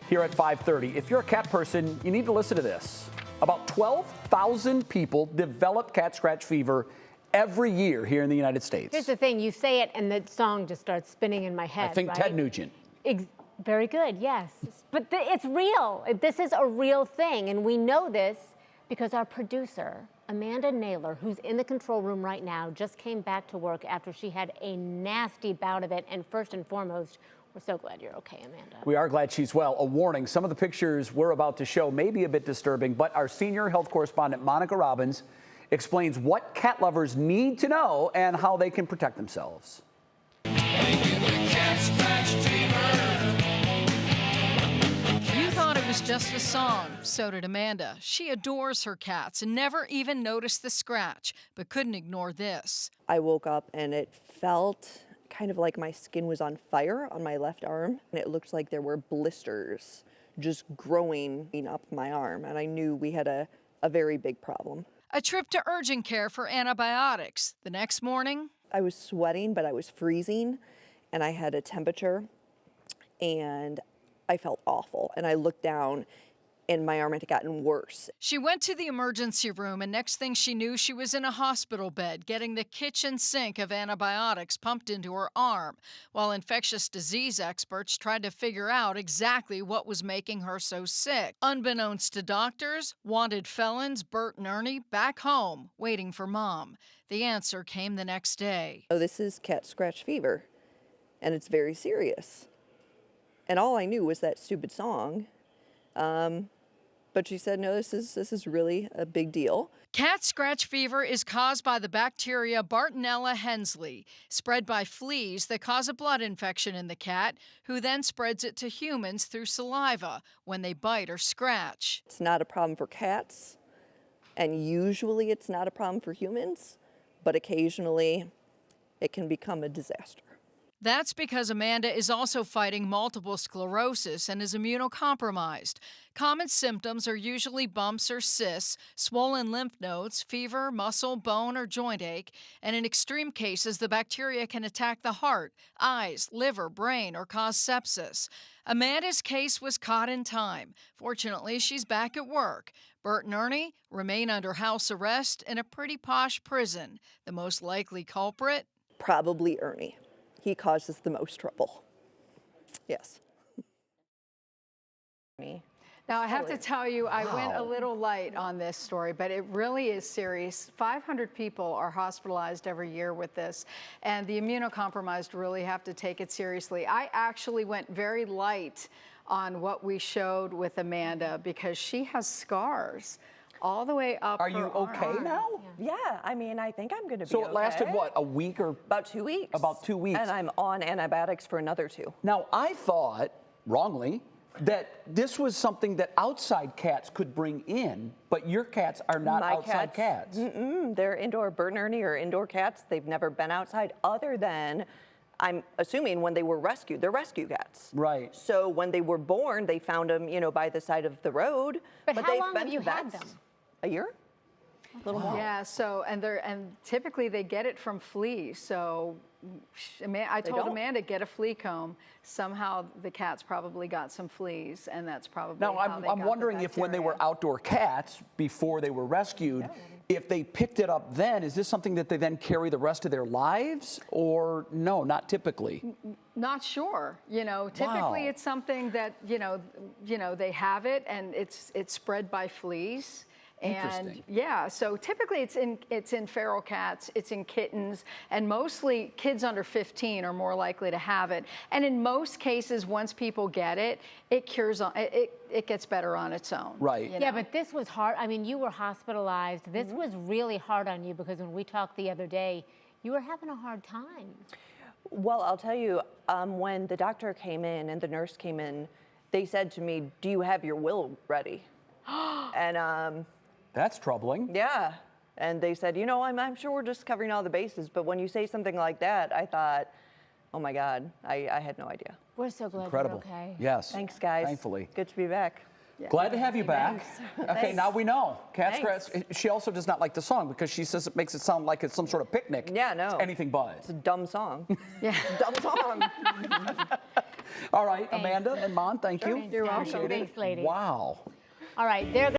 Here at 5:30. If you're a cat person, you need to listen to this. About 12,000 people develop cat scratch fever every year here in the United States. Here's the thing, you say it and the song just starts spinning in my head, I think right? Ted Nugent. Very good, yes. But it's real. This is a real thing, and we know this because our producer, Amanda Naylor, who's in the control room right now, just came back to work after she had a nasty bout of it. And first and foremost, we're so glad you're okay, Amanda. We are glad she's well. A warning, some of the pictures we're about to show may be a bit disturbing, but our senior health correspondent, Monica Robbins, explains what cat lovers need to know and how they can protect themselves. You thought it was just a song. So did Amanda. She adores her cats and never even noticed the scratch, but couldn't ignore this. I woke up and it felt kind of like my skin was on fire on my left arm, and it looked like there were blisters just growing up my arm, and I knew we had a very big problem. A trip to urgent care for antibiotics. The next morning, I was sweating, but I was freezing, and I had a temperature, and I felt awful, and I looked down and my arm had gotten worse. She went to the emergency room, and next thing she knew, she was in a hospital bed getting the kitchen sink of antibiotics pumped into her arm, while infectious disease experts tried to figure out exactly what was making her so sick. Unbeknownst to doctors, wanted felons Bert and Ernie back home, waiting for Mom. The answer came the next day. Oh, this is cat scratch fever, and it's very serious. And all I knew was that stupid song. But she said, no, this is really a big deal. Cat scratch fever is caused by the bacteria Bartonella hensleyi, spread by fleas that cause a blood infection in the cat, who then spreads it to humans through saliva when they bite or scratch. It's not a problem for cats, and usually it's not a problem for humans, but occasionally it can become a disaster. That's because Amanda is also fighting multiple sclerosis and is immunocompromised. Common symptoms are usually bumps or cysts, swollen lymph nodes, fever, muscle, bone, or joint ache, and in extreme cases, the bacteria can attack the heart, eyes, liver, brain, or cause sepsis. Amanda's case was caught in time. Fortunately, she's back at work. Bert and Ernie remain under house arrest in a pretty posh prison. The most likely culprit? Probably Ernie. He causes the most trouble. Yes. Now, I have to tell you, I went a little light on this story, but it really is serious. 500 people are hospitalized every year with this, and the immunocompromised really have to take it seriously. I actually went very light on what we showed with Amanda because she has scars all the way up. Are you okay now? Yeah, I mean, I think I'm going to be So it lasted, what, a week or? About 2 weeks. About 2 weeks. And I'm on antibiotics for another 2. Now, I thought, wrongly, that this was something that outside cats could bring in, but your cats are not outside cats. They're indoor. Bert and Ernie are indoor cats. They've never been outside other than, I'm assuming, when they were rescued. They're rescue cats. Right. So when they were born, they found them, by the side of the road. But how long have you had them? A year? A little more. Yeah, so, and typically they get it from fleas. So I told Amanda, get a flea comb. Somehow the cats probably got some fleas, and that's probably Now, how they I'm got wondering the if when they were bacteria. outdoor cats, before they were rescued, if they picked it up then, is this something that they then carry the rest of their lives? Or no, not typically? Not sure. Typically it's something that, they have it, and it's spread by fleas. And yeah, so typically it's in feral cats, it's in kittens, and mostly kids under 15 are more likely to have it. And in most cases, once people get it, it cures on it gets better on its own. Right. Yeah, but this was hard. I mean, you were hospitalized. This was really hard on you because when we talked the other day, you were having a hard time. Well, I'll tell you, when the doctor came in and the nurse came in, they said to me, do you have your will ready? And that's troubling. yeah. And they said, I'm sure we're just covering all the bases. But when you say something like that, I thought, oh my God, I had no idea. We're so glad Incredible. you're okay. Yes. Thanks, guys. Thankfully. Good to be back. Glad to have you back. Okay, now we know. Cat Thanks. scratch. She also does not like the song because she says it makes it sound like it's some sort of picnic. Yeah, no. It's anything but. It's a dumb song. Yeah. Dumb song. All right, Amanda and Mon, thank you. You're welcome. Appreciate it. Thanks, ladies. Wow. All right, they're